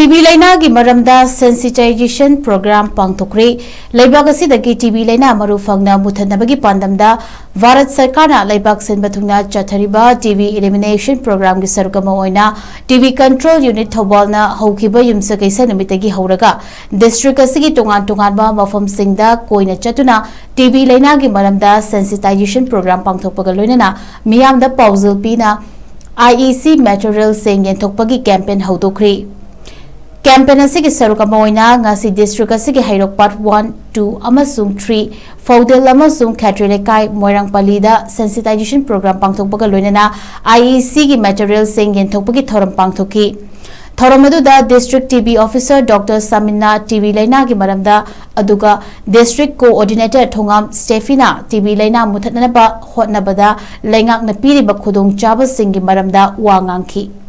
TB Laina की Marm Da Sensitisation program Pangthokkhre Laibak asidagi TB Laina maru fangna muthanabagi pandamda Bharat Sarkarna Laibak sin bathungna chathariba TB elimination program gi sarukama oina TB control unit thobalna haukiba yumsa kaisa numitagi hauraga district asigi tongan tonganba mafam singda koina chatuna TB Laina gi Marm Da Sensitisation program pangthokpaga loinana miyamda pauzil pina IEC material sing yenthokpagi campaign haudokkhre Campaign asigi sarukama oina ngasi district asigi hairok part 1, 2 amasung 3 Faudel amasung Khatrilekai Moirangpali da sensitization program pangthokpaga loinana IEC gi material sing yenthokpagi thoram pangthokki thoram aduda district TB officer Dr. Samina TB Laina gi maramda aduga district coordinator Thongam Stefina TB Laina muthatnaba hotnabada laingak na piriba khudong chaba sing gi maramda wa ngangki